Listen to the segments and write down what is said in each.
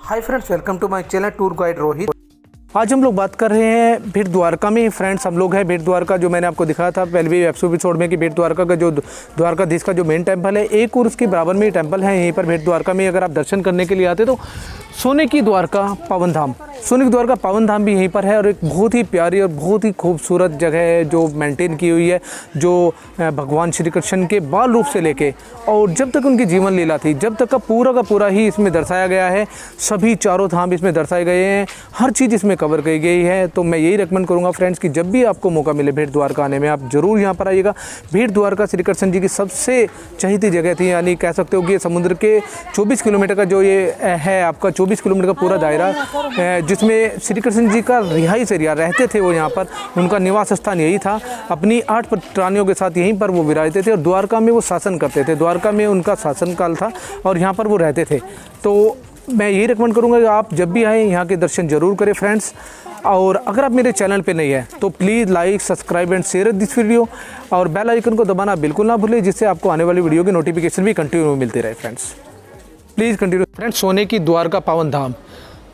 Hi friends, welcome to my channel tour guide Rohit. आज हम लोग बात कर रहे हैं भेट द्वारका में। फ्रेंड्स, हम लोग हैं भेट द्वारका, जो मैंने आपको दिखाया था पहले भी एपिसोड में कि भेट द्वारका का जो द्वारकाधीश का जो मेन टेंपल है, एक और उसके बराबर में ही टेंपल है यहीं पर भेट द्वारका में। अगर आप दर्शन करने के लिए आते तो सोने की द्वारका पावन धाम, सोने की द्वारका पावन धाम भी यहीं पर है और एक बहुत ही प्यारी और बहुत ही खूबसूरत जगह है जो मेंटेन की हुई है, जो भगवान श्री कृष्ण के बाल रूप से लेके और जब तक उनकी जीवन लीला थी, जब तक का पूरा ही इसमें दर्शाया गया है। सभी चारों धाम इसमें दर्शाए गए हैं, हर चीज़ इसमें कवर की गई है। तो मैं यही रेकमेंड करूँगा फ्रेंड्स कि जब भी आपको मौका मिले भेट द्वारका आने में, आप ज़रूर यहाँ पर आइएगा। भेट द्वारका श्री कृष्ण जी की सबसे चहीती जगह थी, यानी कह सकते हो कि समुद्र के 24 किलोमीटर का जो ये है आपका 24 किलोमीटर का पूरा दायरा, जिसमें श्री कृष्ण जी का रिहाइश एरिया रहते थे। वो यहाँ पर उनका निवास स्थान यही था। अपनी 8 प्राणियों के साथ यहीं पर वो विराजते थे और द्वारका में वो शासन करते थे। द्वारका में उनका शासनकाल था और यहाँ पर वो रहते थे। तो मैं यही रिकमेंड करूँगा कि आप जब भी आएँ यहाँ के दर्शन ज़रूर करें फ्रेंड्स। और अगर आप मेरे चैनल पे नहीं है तो please like, subscribe and share this video और बेल आइकन को दबाना बिल्कुल ना भूलें, जिससे आपको आने वाली वीडियो की नोटिफिकेशन भी कंटिन्यू मिलती रहे फ्रेंड्स। Please continue friends. सोने की द्वारका पावन धाम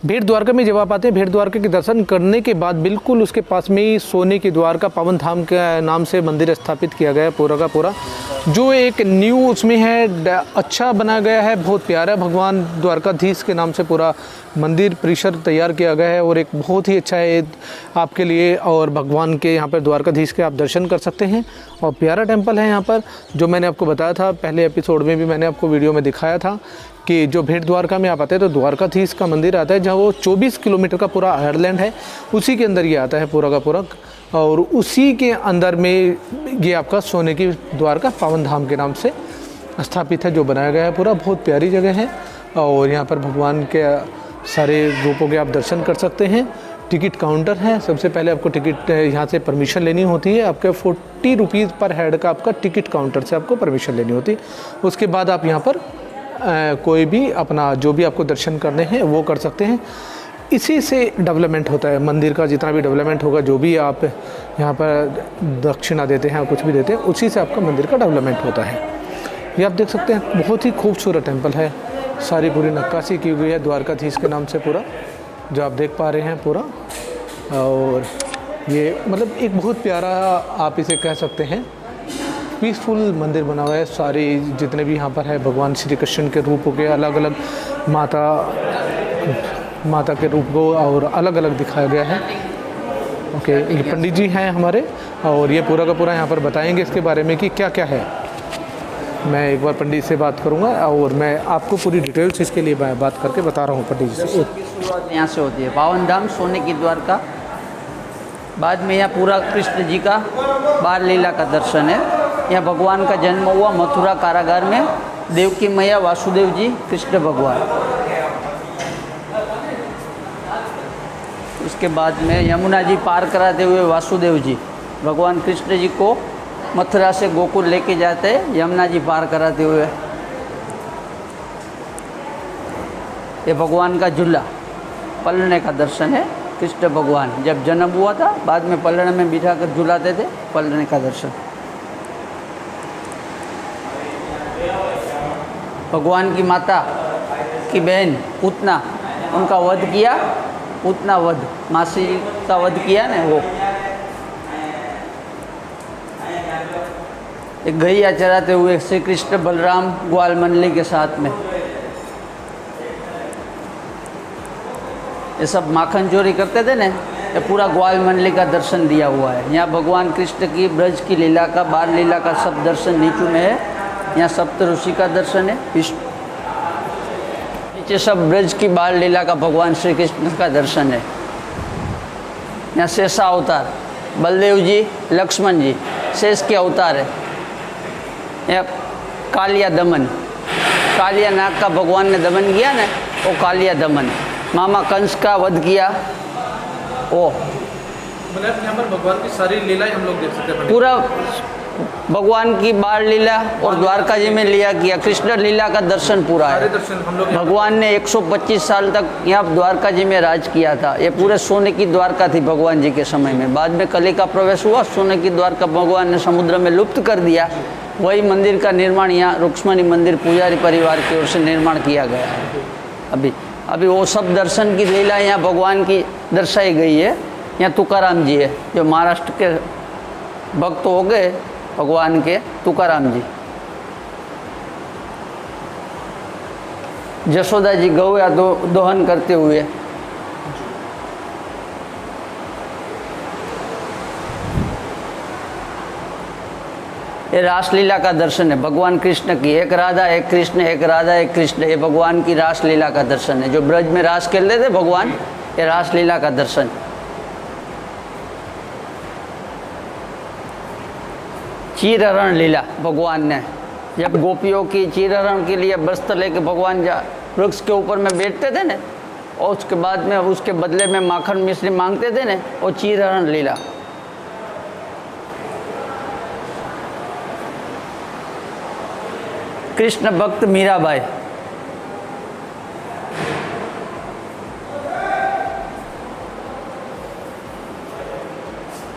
भेट द्वारका में जब आप आते हैं, भेट द्वारका के दर्शन करने के बाद बिल्कुल उसके पास में ही सोने की द्वारका पावन धाम के नाम से मंदिर स्थापित किया गया है पूरा का पूरा, जो एक न्यू उसमें है, अच्छा बना गया है, बहुत प्यारा भगवान द्वारकाधीश के नाम से पूरा मंदिर परिसर तैयार किया गया है और एक बहुत ही अच्छा है आपके लिए। और भगवान के यहाँ पर द्वारकाधीश के आप दर्शन कर सकते हैं और प्यारा टेम्पल है यहाँ पर, जो मैंने आपको बताया था पहले एपिसोड में भी, मैंने आपको वीडियो में दिखाया था कि जो भेट द्वारका में आप आते हैं तो द्वारकाधीश का मंदिर आता है, जहाँ वो 24 किलोमीटर का पूरा आयरलैंड है, उसी के अंदर ये आता है पूरा का पूरा। और उसी के अंदर में ये आपका सोने की द्वारका पावन धाम के नाम से स्थापित है, जो बनाया गया है पूरा। बहुत प्यारी जगह है और यहाँ पर भगवान के सारे रूपों के आप दर्शन कर सकते हैं। टिकट काउंटर है, सबसे पहले आपको टिकट यहाँ से परमिशन लेनी होती है। आपके 40 रुपीज़ पर हेड का आपका टिकट काउंटर से आपको परमिशन लेनी होती है। उसके बाद आप यहाँ पर कोई भी अपना जो भी आपको दर्शन करने हैं वो कर सकते हैं। इसी से डेवलपमेंट होता है मंदिर का, जितना भी डेवलपमेंट होगा, जो भी आप यहाँ पर दक्षिणा देते हैं, कुछ भी देते हैं, उसी से आपका मंदिर का डेवलपमेंट होता है। ये आप देख सकते हैं, बहुत ही खूबसूरत टेंपल है, सारी पूरी नक्काशी की हुई है द्वारकाधीश के नाम से पूरा, जो आप देख पा रहे हैं पूरा। और ये मतलब एक बहुत प्यारा, आप इसे कह सकते हैं, पीसफुल मंदिर बना हुआ है। सारे जितने भी यहाँ पर है भगवान श्री कृष्ण के रूपों के अलग अलग माता के रूप को और अलग अलग दिखाया गया है। ओके, ये पंडित जी हैं हमारे और ये पूरा का पूरा यहाँ पर बताएंगे इसके बारे में कि क्या क्या है। मैं एक बार पंडित से बात करूँगा और मैं आपको पूरी डिटेल्स इसके लिए बात करके बता रहा हूँ पंडित जी से। शुरुआत यहाँ से होती है, पावन धाम सोने की द्वारका। बाद में यहाँ पूरा कृष्ण जी का बाल लीला का दर्शन है। यहाँ भगवान का जन्म हुआ मथुरा कारागार में, देवकी मैया, वासुदेव जी, कृष्ण भगवान। उसके बाद में यमुना जी पार कराते हुए वासुदेव जी भगवान कृष्ण जी को मथुरा से गोकुल लेके जाते हैं, यमुना जी पार कराते हुए। ये भगवान का झूला पलने का दर्शन है। कृष्ण भगवान जब जन्म हुआ था, बाद में पलने में बिठा कर झुलाते थे, पलने का दर्शन। भगवान की माता की बहन पूतना, उनका वध किया, पूतना वध, मासी का वध किया ने वो। एक गैया चराते हुए श्री कृष्ण बलराम ग्वाल मंडली के साथ में, ये सब माखन चोरी करते थे ना, ये पूरा ग्वाल मंडली का दर्शन दिया हुआ है। यहाँ भगवान कृष्ण की ब्रज की लीला का, बाल लीला का सब दर्शन नीचू में है। यहाँ सप्त ऋषि का दर्शन है, नीचे सब ब्रज की बाल लीला का भगवान श्री कृष्ण का दर्शन है। यहाँ शेषा अवतार, बलदेव जी, लक्ष्मण जी शेष के अवतार है। यहाँ कालिया दमन, कालिया नाग का भगवान ने दमन किया ना, वो कालिया दमन। मामा कंस का वध किया वो। मतलब यहाँ पर भगवान की सारी लीलाएं हम लोग देख सकते हैं। पूरा भगवान की बाल लीला और द्वारका जी में लिया किया, कृष्ण लीला का दर्शन पूरा है। भगवान ने 125 साल तक यहाँ द्वारका जी में राज किया था। ये पूरे सोने की द्वारका थी भगवान जी के समय में। बाद में कली का प्रवेश हुआ, सोने की द्वारका भगवान ने समुद्र में लुप्त कर दिया। वही मंदिर का निर्माण यहाँ रुक्ष्मणी मंदिर पुजारी परिवार की ओर से निर्माण किया गया है। अभी अभी वो सब दर्शन की लीला यहाँ भगवान की दर्शाई गई है। यहाँ तुकाराम जी है, जो महाराष्ट्र के भक्त हो गए भगवान के, तुकाराम जी। जसोदा जी गौया दोहन करते हुए। ये रासलीला का दर्शन है भगवान कृष्ण की। एक राधा एक कृष्ण, एक राधा एक कृष्ण, ये भगवान की रासलीला का दर्शन है। जो ब्रज में रास खेलते थे भगवान, ये रासलीला का दर्शन। चीरहरण लीला भगवान ने, जब गोपियों की चीरहरण के लिए वस्त्र लेके भगवान वृक्ष के ऊपर में बैठते थे ना, और उसके बाद में उसके बदले में माखन मिश्री मांगते थे ना, वो चीरहरण लीला। कृष्ण भक्त मीराबाई,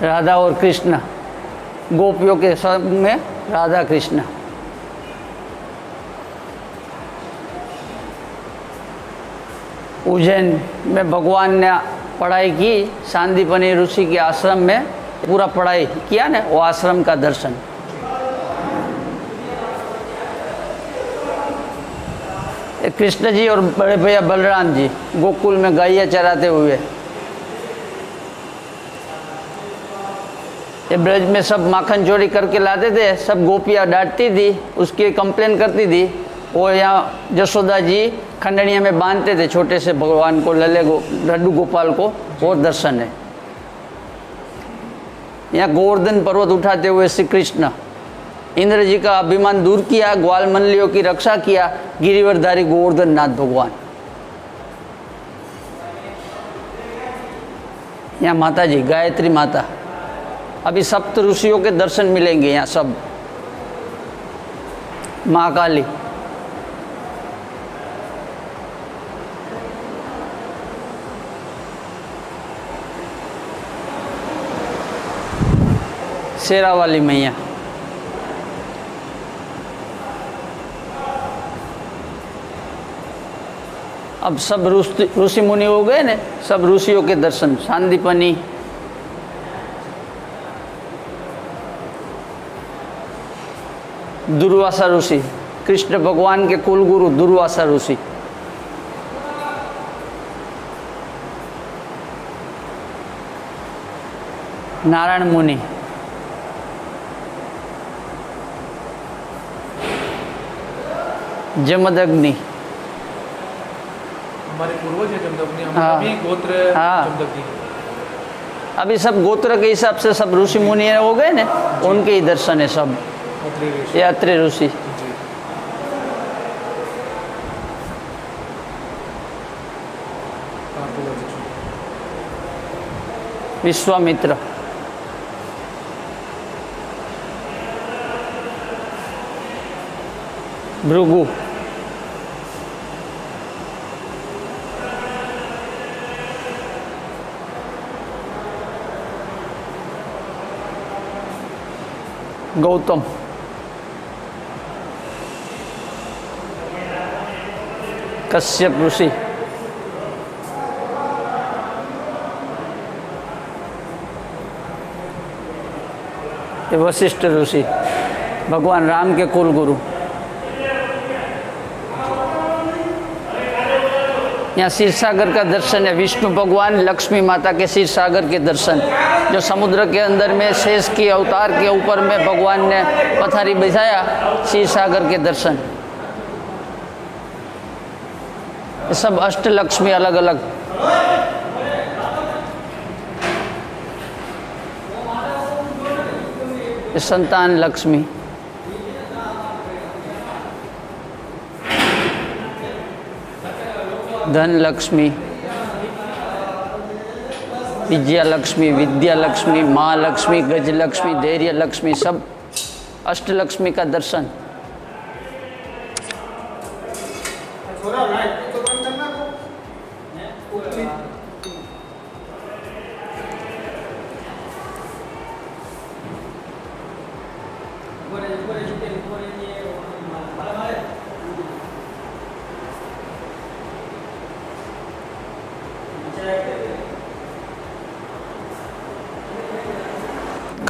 राधा और कृष्ण, गोपियों के संग में राधा कृष्ण। उज्जैन में भगवान ने पढ़ाई की, सांदीपनि ऋषि के आश्रम में पूरा पढ़ाई किया ना, वो आश्रम का दर्शन। कृष्ण जी और बड़े भैया बलराम जी गोकुल में गायें चराते हुए, ये ब्रज में सब माखन चोरी करके लाते थे, सब गोपियाँ डांटती थी, उसकी कंप्लेन करती थी। वो यहाँ जसोदा जी खंडनिया में बांधते थे छोटे से भगवान को, लड्डू गोपाल को, वो दर्शन है। यहाँ गोवर्धन पर्वत उठाते हुए श्री कृष्ण, इंद्र जी का अभिमान दूर किया, ग्वाल मंडलियों की रक्षा किया, गिरिवरधारी गोवर्धन नाथ भगवान। यहाँ माता जी गायत्री माता, अभी सप्त ऋषियों के दर्शन मिलेंगे यहाँ सब। महाकाली, शेरावाली मैया, अब सब ऋषि मुनि हो गए ने, सब ऋषियों के दर्शन। सांदीपनि, दुर्वासा ऋषि, कृष्ण भगवान के कुल गुरु दुर्वासा ऋषि। नारायण मुनि, जमदग्नि, हमारे पूर्वज है जमदग्नि, हाँ, भी गोत्र हाँ, जमदग्नि। अभी सब गोत्र के हिसाब से सब ऋषि मुनि हो गए ने, उनके ही दर्शन है सब। ये अत्रि ऋषि, विश्वामित्र, भृगु, गौतम, कश्यप ऋषि, वशिष्ठ ऋषि, भगवान राम के कुल गुरु। यहाँ क्षीर सागर का दर्शन है। विष्णु भगवान लक्ष्मी माता के क्षीर सागर के दर्शन, जो समुद्र के अंदर में शेष की अवतार के ऊपर में भगवान ने पथारी बिछाया, क्षीर सागर के दर्शन। ये सब अष्ट लक्ष्मी अलग अलग। ये संतान लक्ष्मी, धन लक्ष्मी, विजया लक्ष्मी, विद्या लक्ष्मी, माँ लक्ष्मी, गज लक्ष्मी, धैर्य लक्ष्मी, सब अष्ट लक्ष्मी का दर्शन।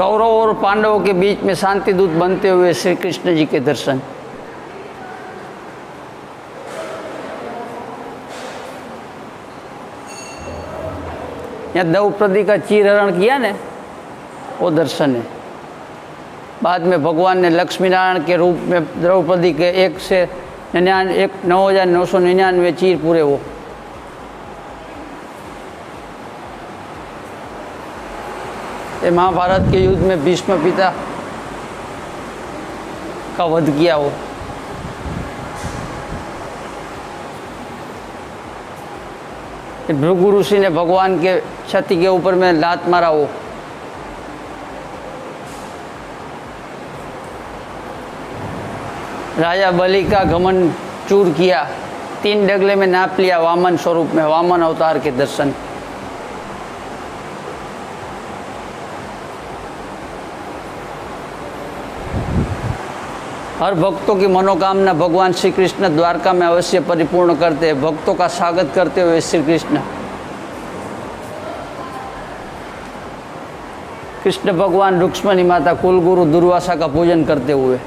कौरव और पांडवों के बीच में शांति दूत बनते हुए श्री कृष्ण जी के दर्शन। यहाँ द्रौपदी का चीरहरण किया ने, वो दर्शन है। बाद में भगवान ने लक्ष्मी नारायण के रूप में द्रौपदी के 9,999 चीर पूरे हो। ये महाभारत के युद्ध में भीष्म पिता का वध किया हो। भृगु ऋषि ने भगवान के छाती के ऊपर में लात मारा हो। राजा बलि का घमंड चूर किया, 3 डगले में नाप लिया वामन स्वरूप में, वामन अवतार के दर्शन। हर भक्तों की मनोकामना भगवान श्री कृष्ण द्वारका में अवश्य परिपूर्ण करते हैं। भक्तों का स्वागत करते हुए श्री कृष्ण भगवान रुक्ष्मणी माता कुलगुरु दुर्वासा का पूजन करते हुए,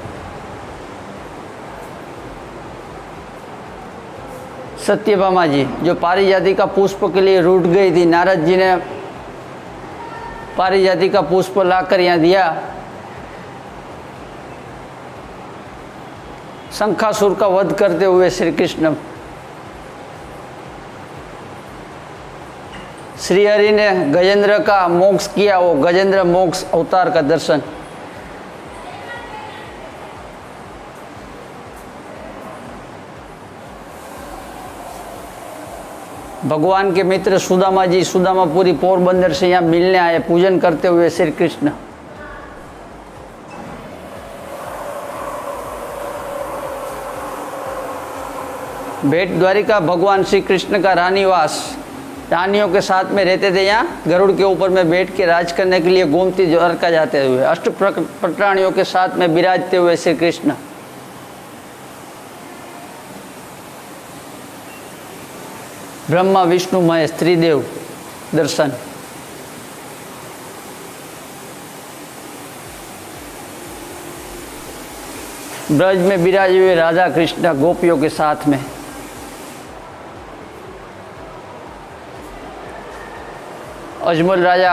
सत्यभामा जी जो पारिजाति का पुष्प के लिए रूठ गई थी, नारद जी ने पारिजाति का पुष्प लाकर यहाँ दिया। शंखासुर का वध करते हुए श्री कृष्ण, श्री हरि ने गजेंद्र का मोक्ष किया, वो गजेंद्र मोक्ष अवतार का दर्शन। भगवान के मित्र सुदामा जी, सुदामापुरी पोरबंदर से यहाँ मिलने आए, पूजन करते हुए श्री कृष्ण। भेट द्वारिका भगवान श्री कृष्ण का रानीवास, रानियों के साथ में रहते थे। यहाँ गरुड़ के ऊपर में बैठ के राज करने के लिए गोमती द्वारका जाते हुए, अष्ट पटरानियों के साथ में विराजते हुए श्री कृष्ण। ब्रह्मा विष्णु महेश त्रिदेव दर्शन। ब्रज में विराजे हुए राधा कृष्ण गोपियों के साथ में। अजमल राजा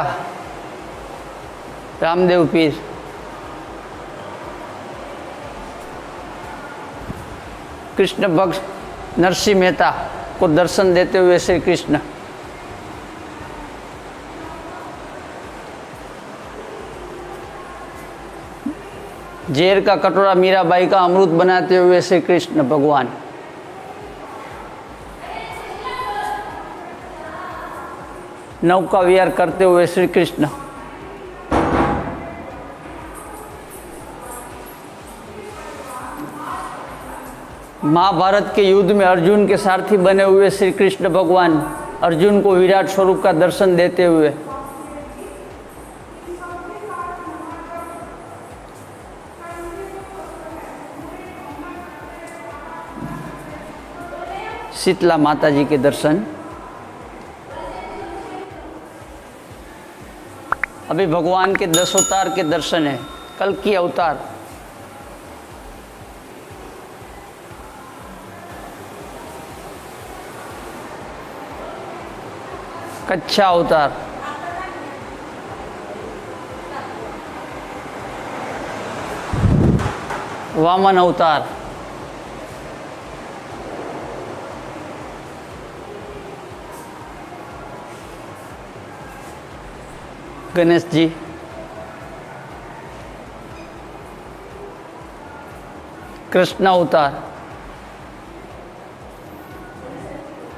रामदेव पीर, कृष्ण भक्त नरसिंह मेहता को दर्शन देते हुए श्री कृष्ण। जेर का कटोरा मीराबाई का अमृत बनाते हुए श्री कृष्ण भगवान। नौका विहार करते हुए श्री कृष्ण। महाभारत के युद्ध में अर्जुन के सारथी बने हुए श्री कृष्ण भगवान, अर्जुन को विराट स्वरूप का दर्शन देते हुए। शीतला माता जी के दर्शन। अभी भगवान के 10 अवतार के दर्शन है। कल की अवतार, कच्छा अवतार, वामन अवतार, गणेश जी, कृष्ण अवतार,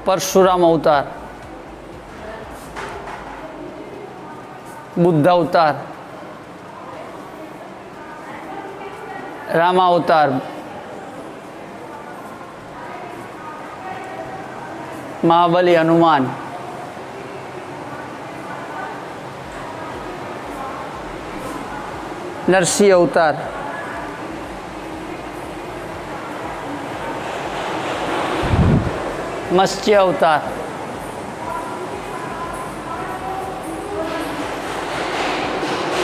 परशुराम अवतार, बुद्ध अवतार, रामा अवतार, महाबली हनुमान, नरसिंह अवतार, मत्स्य अवतार,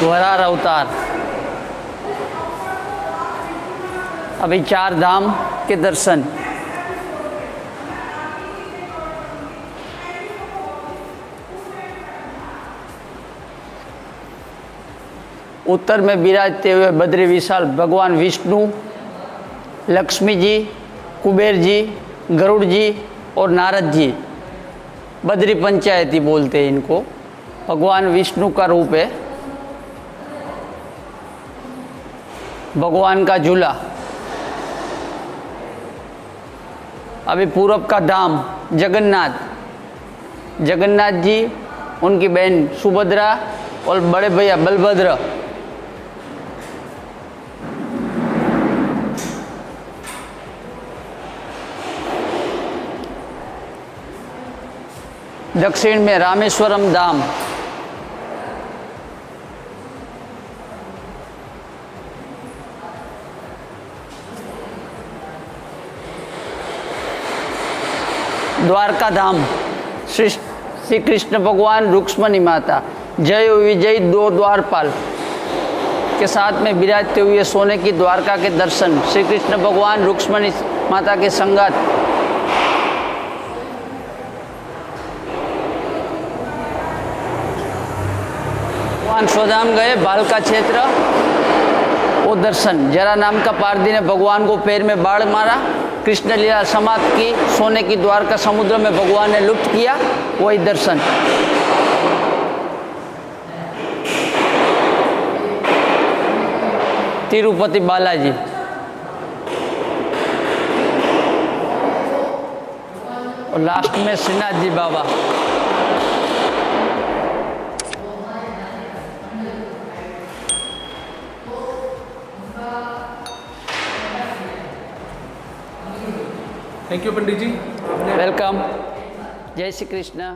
वरार अवतार। अभी 4 धाम के दर्शन। उत्तर में विराजते हुए बद्री विशाल भगवान विष्णु, लक्ष्मी जी, कुबेर जी, गरुड़ जी और नारद जी। बद्री पंचायती बोलते हैं इनको। भगवान विष्णु का रूप है। भगवान का झूला। अभी पूरब का धाम जगन्नाथ। जगन्नाथ जी, उनकी बहन सुभद्रा और बड़े भैया बलभद्र। दक्षिण में रामेश्वरम धाम। द्वारका धाम श्री कृष्ण भगवान, रुक्मणी माता, जय विजय 2 द्वारपाल के साथ में विराजते हुए सोने की द्वारका के दर्शन। श्री कृष्ण भगवान, रुक्मणी माता के संगात। भगवान स्वधाम गए, बालका क्षेत्र, वो दर्शन। जरा नाम का पारधी ने भगवान को पैर में बाढ़ मारा, कृष्ण लीला समाप्त की, सोने की द्वारका समुद्र में भगवान ने लुप्त किया, वही दर्शन। तिरुपति बालाजी। और लास्ट में श्रीनाथ जी बाबा। Thank you Pandit ji. Welcome. जय श्री कृष्ण।